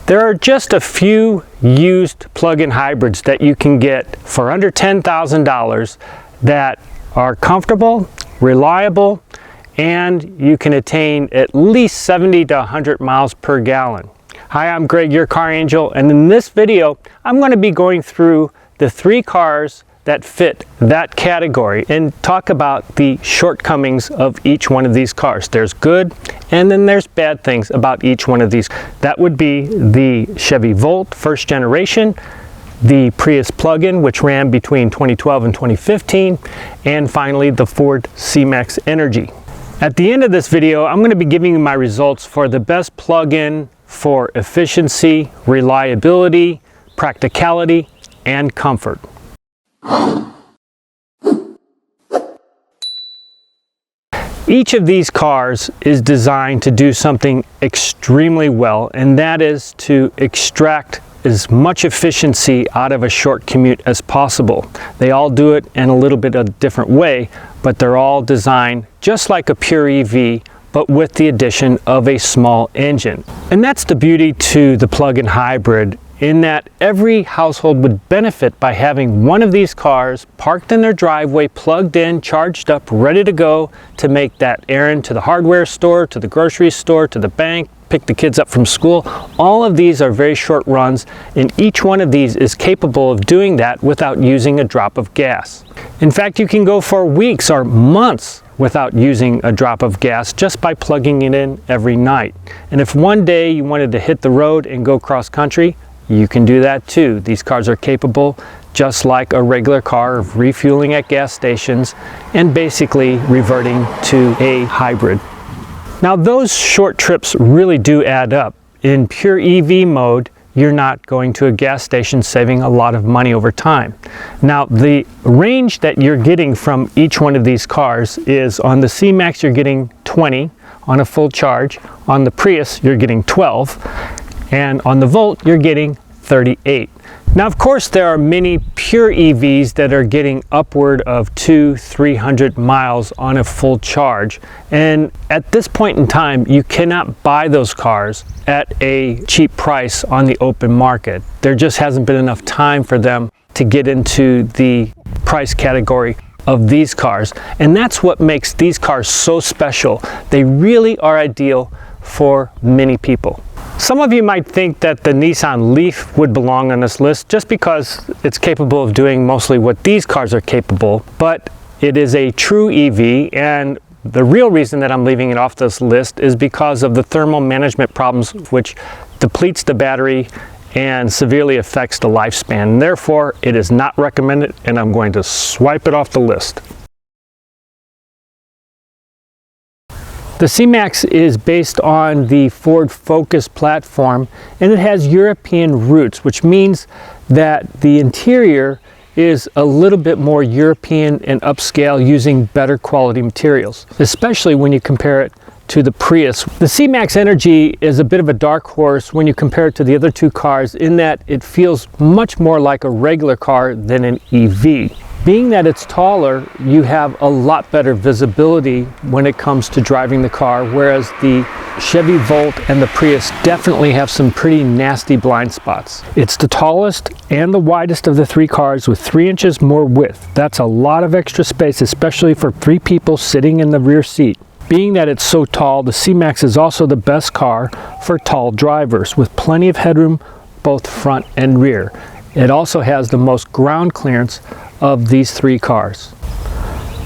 There are just a few used plug-in hybrids that you can get for under $10,000 that are comfortable, reliable, and you can attain at least 70 to 100 miles per gallon. Hi, I'm Greg, your car angel, and in this video I'm going to be going through the 3 cars that fit that category and talk about the shortcomings of each one of these cars. There's good and then there's bad things about each one of these. That would be the Chevy Volt first generation, the Prius Plugin, which ran between 2012 and 2015, and finally the Ford Cmax Energy. At the end of this video, I'm going to be giving you my results for the best plug-in for efficiency, reliability, practicality, and comfort. Each of these cars is designed to do something extremely well, and that is to extract as much efficiency out of a short commute as possible. They all do it in a little bit of a different way, but they're all designed just like a pure EV, but with the addition of a small engine. And that's the beauty to the plug-in hybrid, in that every household would benefit by having one of these cars parked in their driveway, plugged in, charged up, ready to go to make that errand to the hardware store, to the grocery store, to the bank, pick the kids up from school. All of these are very short runs, and each one of these is capable of doing that without using a drop of gas. In fact, you can go for weeks or months without using a drop of gas just by plugging it in every night. And if one day you wanted to hit the road and go cross country, you can do that too. These cars are capable, just like a regular car, of refueling at gas stations and basically reverting to a hybrid. Now, those short trips really do add up. In pure EV mode, you're not going to a gas station, saving a lot of money over time. Now, the range that you're getting from each one of these cars is, on the Cmax you're getting 20 on a full charge, on the Prius you're getting 12, and on the Volt you're getting 38. Now, of course, there are many pure EVs that are getting upward of 200-300 miles on a full charge, and at this point in time you cannot buy those cars at a cheap price on the open market. There just hasn't been enough time for them to get into the price category of these cars, and that's what makes these cars so special. They really are ideal for many people. Some of you might think that the Nissan Leaf would belong on this list just because it's capable of doing mostly what these cars are capable, but it is a true EV, and the real reason that I'm leaving it off this list is because of the thermal management problems, which depletes the battery and severely affects the lifespan. And therefore, it is not recommended, and I'm going to swipe it off the list. The Cmax is based on the Ford Focus platform, and it has European roots, which means that the interior is a little bit more European and upscale, using better quality materials, especially when you compare it to the Prius. The Cmax Energy is a bit of a dark horse when you compare it to the other 2 cars, in that it feels much more like a regular car than an EV. Being that it's taller, you have a lot better visibility when it comes to driving the car, whereas the Chevy Volt and the Prius definitely have some pretty nasty blind spots. It's the tallest and the widest of the 3 cars, with 3 inches more width. That's a lot of extra space, especially for 3 people sitting in the rear seat. Being that it's so tall, the Cmax is also the best car for tall drivers, with plenty of headroom both front and rear. It also has the most ground clearance of these 3 cars.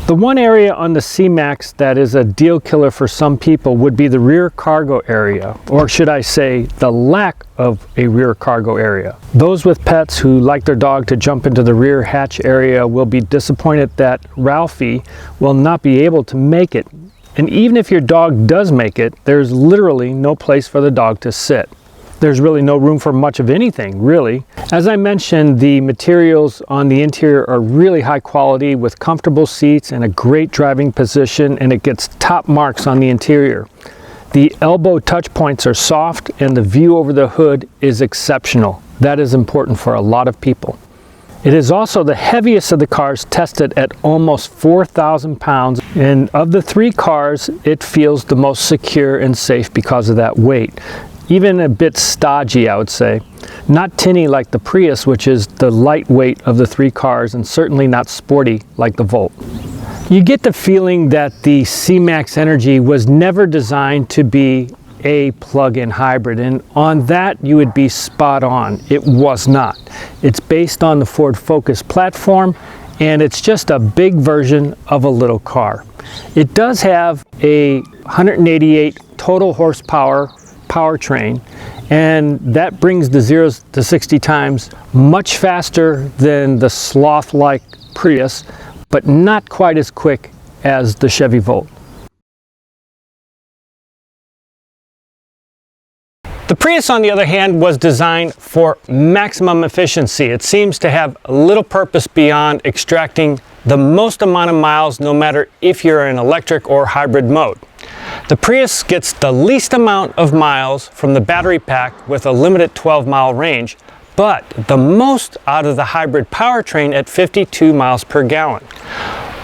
The one area on the Cmax that is a deal killer for some people would be the rear cargo area, or should I say the lack of a rear cargo area. Those with pets who like their dog to jump into the rear hatch area will be disappointed that Ralphie will not be able to make it. And even if your dog does make it, there's literally no place for the dog to sit. There's really no room for much of anything, really. As I mentioned, the materials on the interior are really high quality, with comfortable seats and a great driving position, and it gets top marks on the interior. The elbow touch points are soft, and the view over the hood is exceptional. That is important for a lot of people. It is also the heaviest of the cars tested at almost 4,000 pounds, and of the 3 cars, it feels the most secure and safe because of that weight. even a bit stodgy, I would say. Not tinny like the Prius, which is the lightweight of the three cars, and certainly not sporty like the Volt. You get the feeling that the Cmax Energy was never designed to be a plug-in hybrid, and on that you would be spot on. It was not. It's based on the Ford Focus platform, and it's just a big version of a little car. It does have a 188 total horsepower powertrain, and that brings the 0 to 60 times much faster than the sloth-like Prius, but not quite as quick as the Chevy Volt. The Prius, on the other hand, was designed for maximum efficiency. It seems to have little purpose beyond extracting the most amount of miles, no matter if you're in electric or hybrid mode. The Prius gets the least amount of miles from the battery pack with a limited 12-mile range, but the most out of the hybrid powertrain at 52 miles per gallon.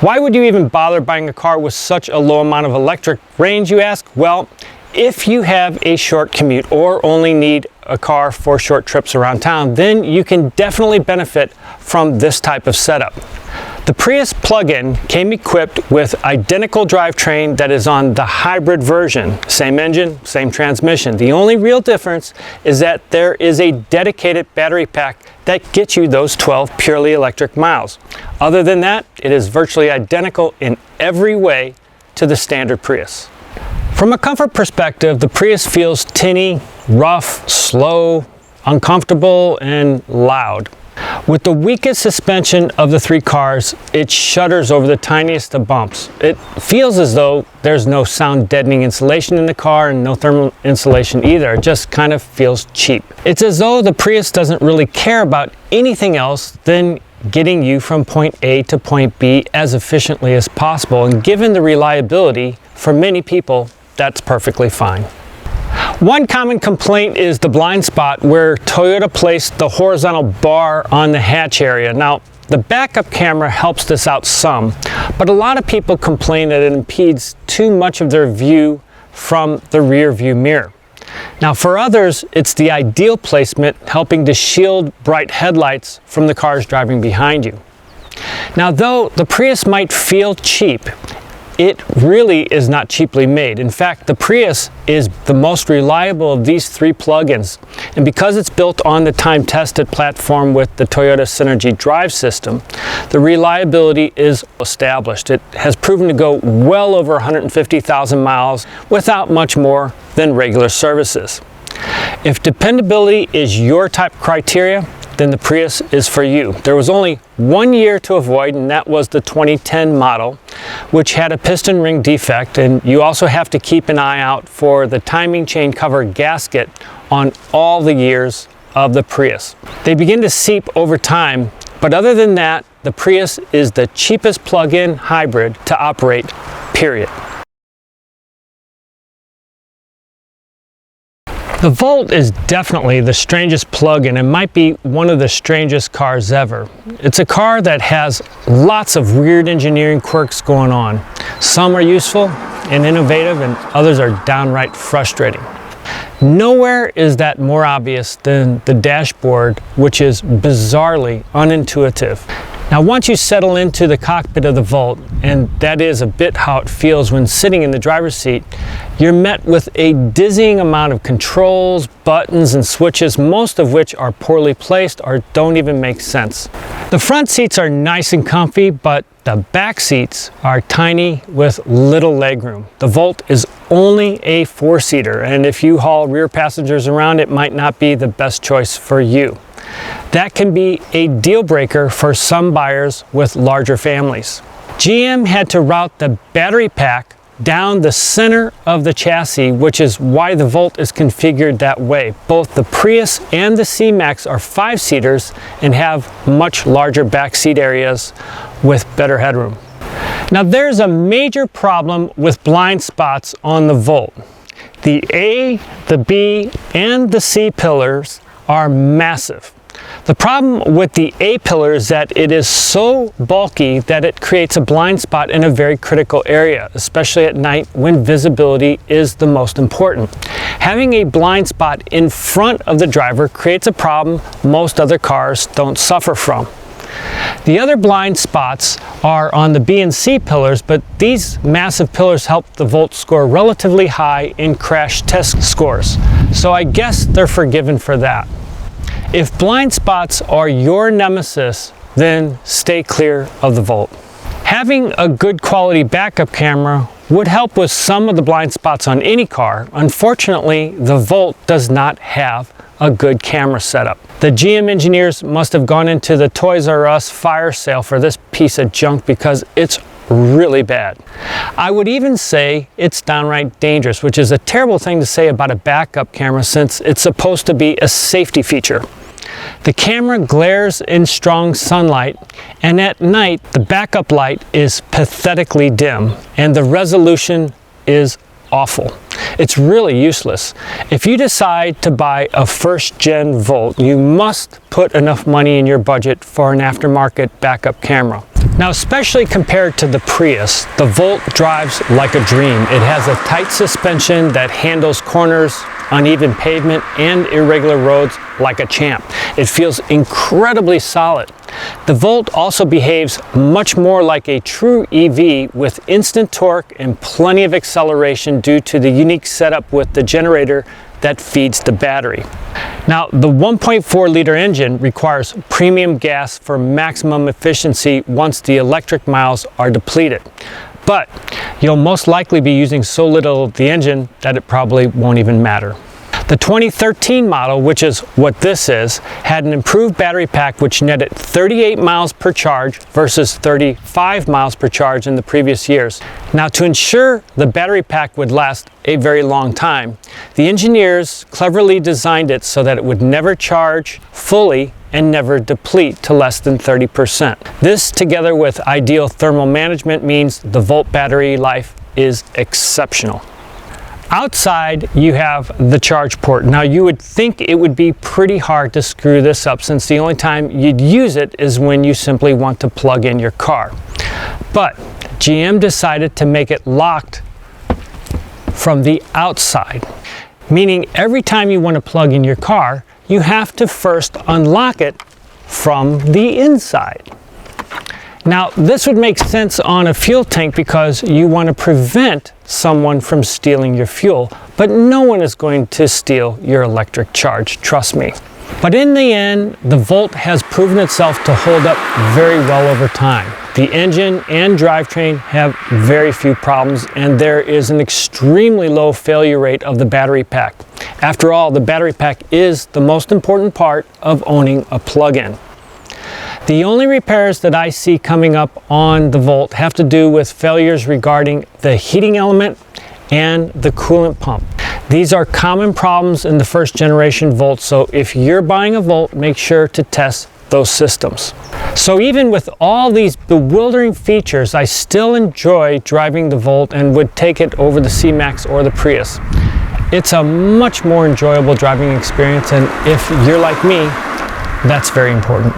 Why would you even bother buying a car with such a low amount of electric range, you ask? Well, if you have a short commute or only need a car for short trips around town, then you can definitely benefit from this type of setup. The Prius Plugin came equipped with identical drivetrain that is on the hybrid version. Same engine, same transmission. The only real difference is that there is a dedicated battery pack that gets you those 12 purely electric miles. Other than that, it is virtually identical in every way to the standard Prius. From a comfort perspective, the Prius feels tinny, rough, slow, uncomfortable, and loud. With the weakest suspension of the three cars, it shudders over the tiniest of bumps. It feels as though there's no sound deadening insulation in the car and no thermal insulation either. It just kind of feels cheap. It's as though the Prius doesn't really care about anything else than getting you from point A to point B as efficiently as possible. And given the reliability, for many people, that's perfectly fine. One common complaint is the blind spot where Toyota placed the horizontal bar on the hatch area. Now, the backup camera helps this out some, but a lot of people complain that it impedes too much of their view from the rear view mirror. Now, for others, it's the ideal placement, helping to shield bright headlights from the cars driving behind you. Now, though the Prius might feel cheap, it really is not cheaply made. In fact, the Prius is the most reliable of these three plugins. And because it's built on the time-tested platform with the Toyota Synergy drive system, the reliability is established. It has proven to go well over 150,000 miles without much more than regular services. If dependability is your type criteria, then the Prius is for you. There was only 1 year to avoid, and that was the 2010 model, which had a piston ring defect, and you also have to keep an eye out for the timing chain cover gasket on all the years of the Prius. They begin to seep over time, but other than that, the Prius is the cheapest plug-in hybrid to operate, period. The Volt is definitely the strangest plug-in and might be one of the strangest cars ever. It's a car that has lots of weird engineering quirks going on. Some are useful and innovative, and others are downright frustrating. Nowhere is that more obvious than the dashboard, which is bizarrely unintuitive. Now, once you settle into the cockpit of the Volt, and that is a bit how it feels when sitting in the driver's seat, you're met with a dizzying amount of controls, buttons, and switches, most of which are poorly placed or don't even make sense. The front seats are nice and comfy, but the back seats are tiny with little legroom. The Volt is only a 4-seater, and if you haul rear passengers around, it might not be the best choice for you. That can be a deal breaker for some buyers with larger families. GM had to route the battery pack down the center of the chassis, which is why the Volt is configured that way. Both the Prius and the Cmax are 5-seaters and have much larger back seat areas with better headroom. Now, there's a major problem with blind spots on the Volt. The A, the B, and the C pillars are massive. The problem with the A-pillar is that it is so bulky that it creates a blind spot in a very critical area, especially at night when visibility is the most important. Having a blind spot in front of the driver creates a problem most other cars don't suffer from. The other blind spots are on the B and C pillars, but these massive pillars help the Volt score relatively high in crash test scores, so I guess they're forgiven for that. If blind spots are your nemesis, then stay clear of the Volt. Having a good quality backup camera would help with some of the blind spots on any car. Unfortunately, the Volt does not have a good camera setup. The GM engineers must have gone into the Toys R Us fire sale for this piece of junk because it's really bad. I would even say it's downright dangerous, which is a terrible thing to say about a backup camera since it's supposed to be a safety feature. The camera glares in strong sunlight, and at night the backup light is pathetically dim and the resolution is awful. It's really useless. If you decide to buy a first-gen Volt, you must put enough money in your budget for an aftermarket backup camera. Now, especially compared to the Prius, the Volt drives like a dream. It has a tight suspension that handles corners, uneven pavement, and irregular roads like a champ. It feels incredibly solid. The Volt also behaves much more like a true EV with instant torque and plenty of acceleration due to the unique setup with the generator that feeds the battery. Now, the 1.4 liter engine requires premium gas for maximum efficiency once the electric miles are depleted. But you'll most likely be using so little of the engine that it probably won't even matter. The 2013 model, which is what this is, had an improved battery pack which netted 38 miles per charge versus 35 miles per charge in the previous years. Now, to ensure the battery pack would last a very long time, the engineers cleverly designed it so that it would never charge fully and never deplete to less than 30%. This, together with ideal thermal management, means the Volt battery life is exceptional. Outside, you have the charge port. Now, you would think it would be pretty hard to screw this up since the only time you'd use it is when you simply want to plug in your car. But GM decided to make it locked from the outside, meaning every time you want to plug in your car, you have to first unlock it from the inside. Now, this would make sense on a fuel tank because you want to prevent someone from stealing your fuel, but no one is going to steal your electric charge, trust me. But in the end, the Volt has proven itself to hold up very well over time. The engine and drivetrain have very few problems, and there is an extremely low failure rate of the battery pack. After all, the battery pack is the most important part of owning a plug-in. The only repairs that I see coming up on the Volt have to do with failures regarding the heating element and the coolant pump. These are common problems in the first generation Volt, so if you're buying a Volt, make sure to test those systems. So even with all these bewildering features, I still enjoy driving the Volt and would take it over the Cmax or the Prius. It's a much more enjoyable driving experience, and if you're like me, that's very important.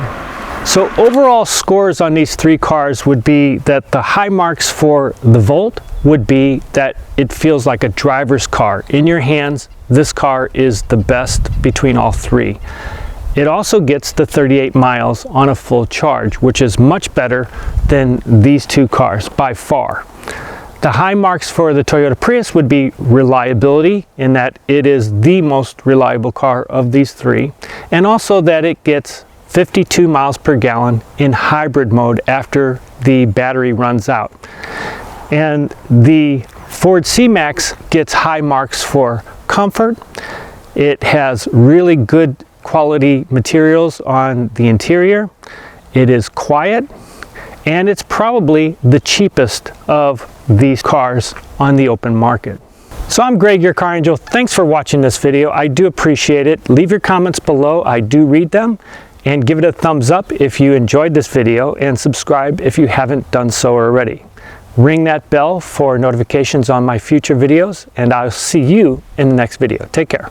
So overall scores on these three cars would be that the high marks for the Volt would be that it feels like a driver's car. In your hands, this car is the best between all three. It also gets the 38 miles on a full charge, which is much better than these two cars by far. The high marks for the Toyota Prius would be reliability, in that it is the most reliable car of these three, and also that it gets 52 miles per gallon in hybrid mode after the battery runs out. And the Ford C-Max gets high marks for comfort. It has really good quality materials on the interior. It is quiet, and it's probably the cheapest of these cars on the open market. So I'm Greg, your car angel. Thanks for watching this video. I do appreciate it. Leave your comments below. I do read them. And give it a thumbs up if you enjoyed this video, and subscribe if you haven't done so already. Ring that bell for notifications on my future videos, and I'll see you in the next video. Take care.